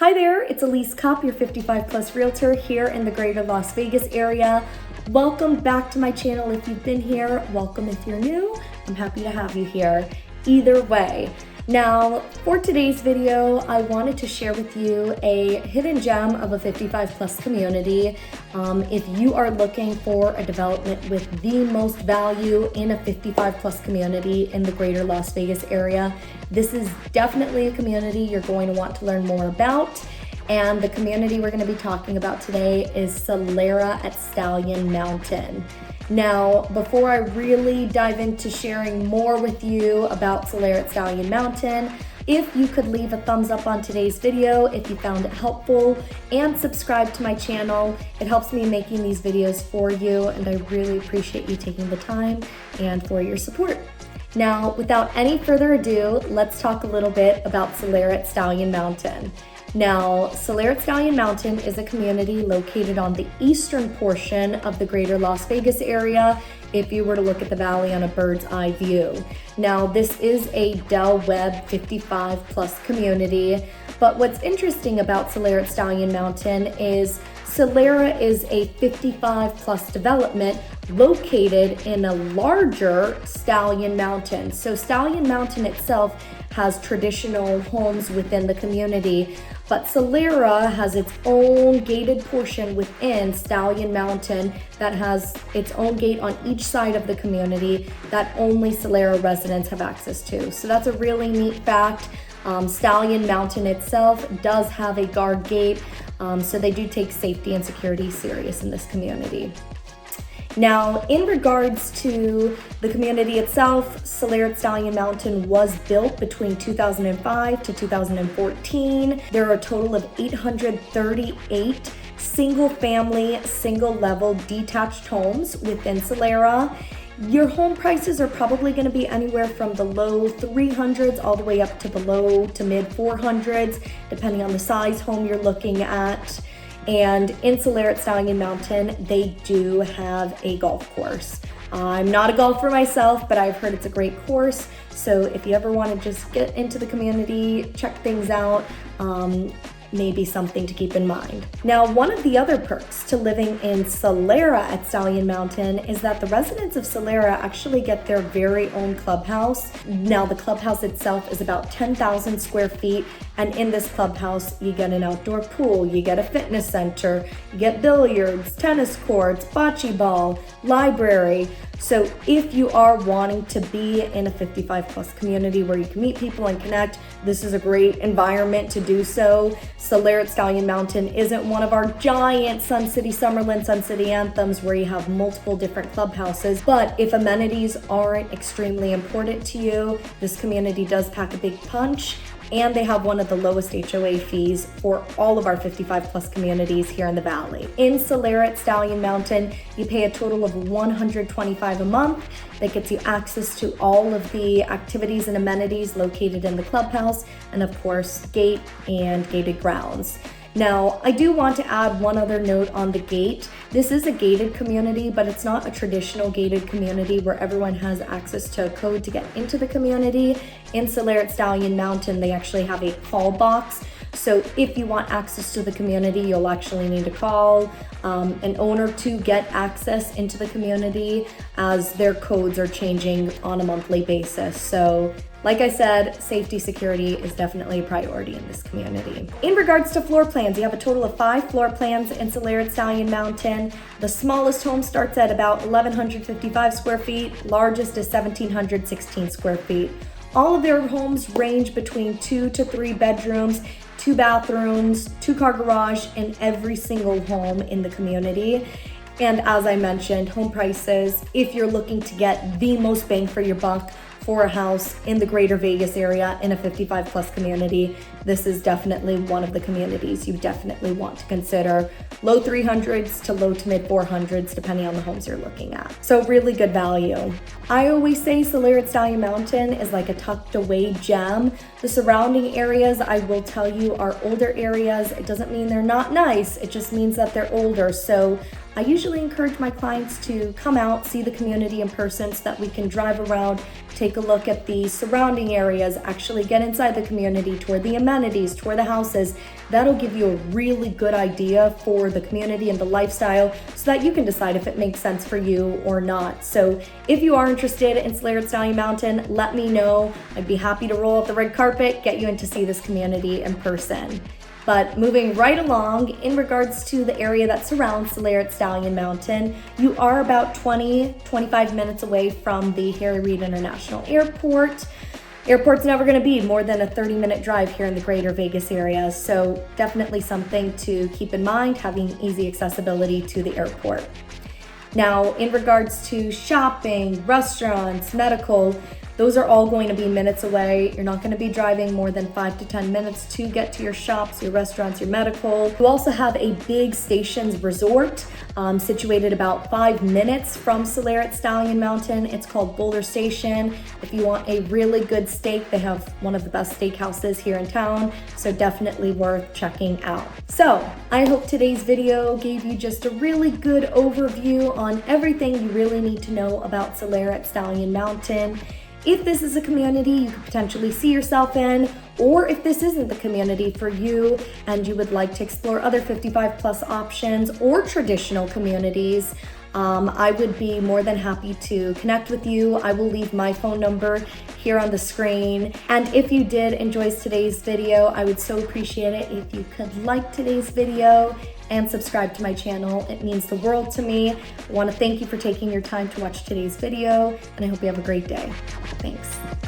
Hi there, it's Elise Kopp, your 55 plus realtor here in the greater Las Vegas area. Welcome back to my channel if you've been here. Welcome if you're new. I'm happy to have you here. Either way. Now, for today's video, I wanted to share with you a hidden gem of a 55 plus community. If you are looking for a development with the most value in a 55 plus community in the greater Las Vegas area, this is definitely a community you're going to want to learn more about. And the community we're going to be talking about today is Solera at Stallion Mountain. Now, before I really dive into sharing more with you about Solera at Stallion Mountain, if you could leave a thumbs up on today's video if you found it helpful, and subscribe to my channel. It helps me making these videos for you, and I really appreciate you taking the time and for your support. Now, without any further ado, let's talk a little bit about Solera at Stallion Mountain. Now, Solera at Stallion Mountain is a community located on the eastern portion of the greater Las Vegas area if you were to look at the valley on a bird's eye view. Now, this is a Webb 55 plus community, but what's interesting about Solera at Stallion Mountain is Solera is a 55 plus development located in a larger Stallion Mountain. So Stallion Mountain itself has traditional homes within the community, but Solera has its own gated portion within Stallion Mountain that has its own gate on each side of the community that only Solera residents have access to. So that's a really neat fact. Stallion Mountain itself does have a guard gate, so they do take safety and security serious in this community. Now, in regards to the community itself, Solera at Stallion Mountain was built between 2005 to 2014. There are a total of 838 single-family, single-level detached homes within Solera. Your home prices are probably going to be anywhere from the low 300s all the way up to the low to mid 400s, depending on the size home you're looking at. And in Solera at Stallion Mountain, they do have a golf course. I'm not a golfer myself, but I've heard it's a great course. So if you ever want to just get into the community, check things out, maybe something to keep in mind. Now, one of the other perks to living in Solera at Stallion Mountain is that the residents of Solera actually get their very own clubhouse. Now, the clubhouse itself is about 10,000 square feet, and in this clubhouse, you get an outdoor pool, you get a fitness center, you get billiards, tennis courts, bocce ball, library. So if you are wanting to be in a 55 plus community where you can meet people and connect, this is a great environment to do so. Solera at Stallion Mountain isn't one of our giant Sun City, Summerlin, Sun City anthems where you have multiple different clubhouses. But if amenities aren't extremely important to you, this community does pack a big punch. And they have one of the lowest HOA fees for all of our 55 plus communities here in the valley. In Solera at Stallion Mountain, you pay a total of $125 a month. That gets you access to all of the activities and amenities located in the clubhouse, and of course, gate and gated grounds. Now, I do want to add one other note on the gate. This is a gated community, but it's not a traditional gated community where everyone has access to a code to get into the community. In Solera at Stallion Mountain, they actually have a call box. So if you want access to the community, you'll actually need to call an owner to get access into the community, as their codes are changing on a monthly basis. So like I said, safety, security is definitely a priority in this community. In regards to floor plans, you have a total of 5 floor plans in Solera at Stallion Mountain. The smallest home starts at about 1,155 square feet. Largest is 1,716 square feet. All of their homes range between 2 to 3 bedrooms, 2 bathrooms, 2-car garage in every single home in the community. And as I mentioned, home prices, if you're looking to get the most bang for your buck for a house in the greater Vegas area in a 55 plus community, this is definitely one of the communities you definitely want to consider. Low 300s to low to mid 400s, depending on the homes you're looking at. So really good value. I always say Solera at Stallion Mountain is like a tucked away gem. The surrounding areas, I will tell you, are older areas. It doesn't mean they're not nice, it just means that they're older. So I usually encourage my clients to come out, see the community in person so that we can drive around, take a look at the surrounding areas, actually get inside the community, tour the amenities, tour the houses. That'll give you a really good idea for the community and the lifestyle so that you can decide if it makes sense for you or not. So if you are interested in Solera at Stallion Mountain, let me know. I'd be happy to roll out the red carpet, get you in to see this community in person. But moving right along, in regards to the area that surrounds Solera at Stallion Mountain, you are about 20-25 minutes away from the Harry Reid International Airport. Airport's never going to be more than a 30-minute drive here in the greater Vegas area, so definitely something to keep in mind, having easy accessibility to the airport. Now, in regards to shopping, restaurants, medical, those are all going to be minutes away. You're not going to be driving more than 5 to 10 minutes to get to your shops, your restaurants, your medical. You also have a big stations resort situated about 5 minutes from Solera at Stallion Mountain. It's called Boulder Station. If you want a really good steak, they have one of the best steakhouses here in town, so definitely worth checking out. So I hope today's video gave you just a really good overview on everything you really need to know about Solera at Stallion Mountain. If this is a community you could potentially see yourself in, or if this isn't the community for you and you would like to explore other 55 plus options or traditional communities, I would be more than happy to connect with you. I will leave my phone number here on the screen. And if you did enjoy today's video, I would so appreciate it if you could like today's video and subscribe to my channel. It means the world to me. I want to thank you for taking your time to watch today's video, and I hope you have a great day. Thanks.